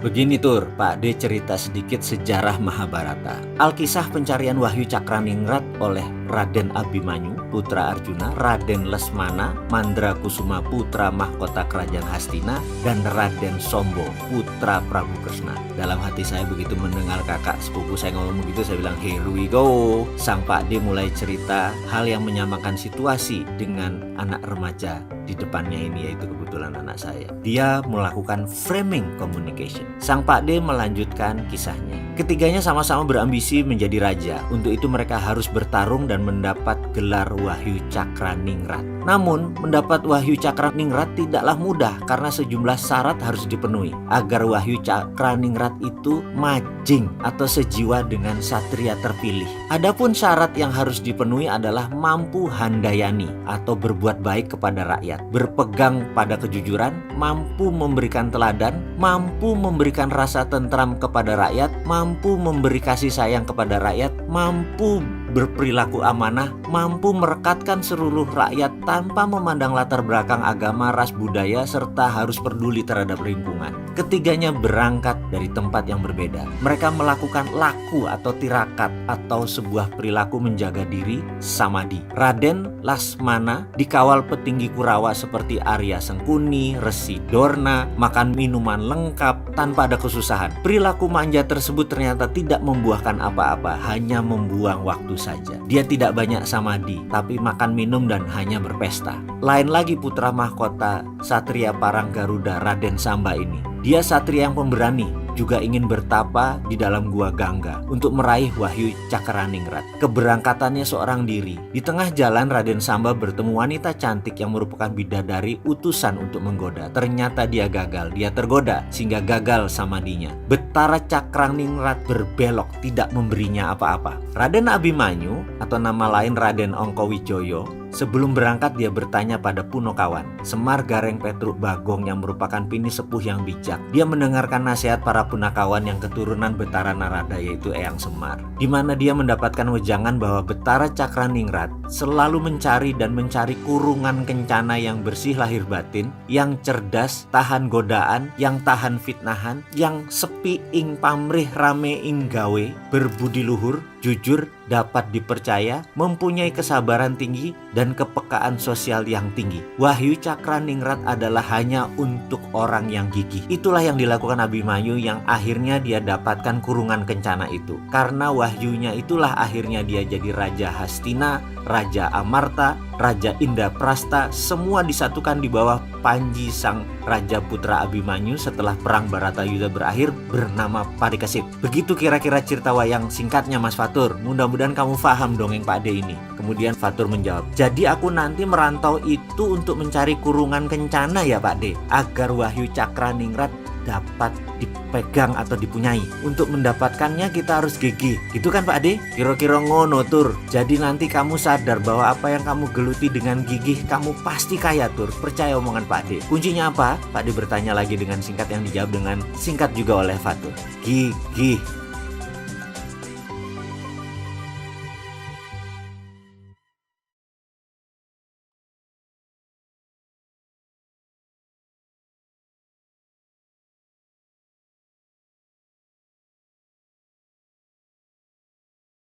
Begini Tur, Pak D cerita sedikit sejarah Mahabharata. Alkisah pencarian Wahyu Cakraningrat oleh Raden Abimanyu, putra Arjuna, Raden Lesmana, Mandrakusuma, putra mahkota kerajaan Hastina, dan Raden Sombo, putra Prabu Kresna. Dalam hati saya begitu mendengar kakak sepupu saya ngomong begitu, saya bilang, here we go. Sang Pak D mulai cerita hal yang menyamakan situasi dengan anak remaja di depannya ini, yaitu kebetulan anak saya. Dia melakukan framing communication. Sang Pak D melanjutkan kisahnya. Ketiganya sama-sama berambisi menjadi raja. Untuk itu mereka harus bertarung dan mendapat gelar Wahyu Cakraningrat. Namun, mendapat Wahyu Cakraningrat tidaklah mudah karena sejumlah syarat harus dipenuhi agar Wahyu Cakraningrat itu majing atau sejiwa dengan satria terpilih. Adapun syarat yang harus dipenuhi adalah mampu handayani atau berbuat baik kepada rakyat, berpegang pada kejujuran, mampu memberikan teladan, mampu memberikan rasa tentram kepada rakyat, mampu memberi kasih sayang kepada rakyat, mampu berperilaku amanah, mampu merekatkan seluruh rakyat tanpa memandang latar belakang agama, ras, budaya, serta harus peduli terhadap lingkungan. Ketiganya berangkat dari tempat yang berbeda. Mereka melakukan laku atau tirakat atau sebuah perilaku menjaga diri, samadhi. Raden Lasmana dikawal petinggi Kurawa seperti Arya Sengkuni, Resi Dorna, makan minuman lengkap tanpa ada kesusahan. Perilaku manja tersebut ternyata tidak membuahkan apa-apa, hanya membuang waktu saja. Dia tidak banyak samadhi, tapi makan minum dan hanya berpesta. Lain lagi putra mahkota Satria Parang Garuda, Raden Samba ini. Dia satria yang pemberani, juga ingin bertapa di dalam gua Gangga untuk meraih Wahyu Cakraningrat. Keberangkatannya seorang diri. Di tengah jalan Raden Samba bertemu wanita cantik yang merupakan bidadari utusan untuk menggoda. Ternyata dia gagal, dia tergoda sehingga gagal samadhinya. Betara Cakraningrat berbelok, tidak memberinya apa-apa. Raden Abimanyu atau nama lain Raden Ongkowijoyo, sebelum berangkat dia bertanya pada Punokawan, Semar Gareng Petruk Bagong yang merupakan pini sepuh yang bijak. Dia mendengarkan nasihat para Punakawan yang keturunan Betara Narada, yaitu Eyang Semar, di mana dia mendapatkan wejangan bahwa Betara Cakraningrat selalu mencari kurungan kencana yang bersih lahir batin, yang cerdas, tahan godaan, yang tahan fitnahan, yang sepi ing pamrih rame ing gawe, berbudi luhur, jujur, dapat dipercaya, mempunyai kesabaran tinggi, dan kepekaan sosial yang tinggi. Wahyu Cakraningrat adalah hanya untuk orang yang gigih. Itulah yang dilakukan Abimanyu, yang akhirnya dia dapatkan kurungan kencana itu. Karena wahyunya itulah akhirnya dia jadi Raja Hastina, Raja Amarta, Raja Indraprasta, semua disatukan di bawah Panji sang Raja Putra Abimanyu setelah perang Baratayuda berakhir bernama Parikesit. Begitu kira-kira cerita wayang singkatnya Mas Fatur. Mudah-mudahan kamu paham dongeng Pak D ini. Kemudian Fatur menjawab, jadi aku nanti merantau itu untuk mencari kurungan kencana ya Pak D, agar Wahyu Cakraningrat dapat dipegang atau dipunyai. Untuk mendapatkannya kita harus gigih, gitu kan Pak D? Kira-kira ngono Tur. Jadi nanti kamu sadar bahwa apa yang kamu geluti dengan gigih, kamu pasti kaya Tur. Percaya omongan Pak D. Kuncinya apa? Pak D bertanya lagi dengan singkat, yang dijawab dengan singkat juga oleh Fatur. Gigih.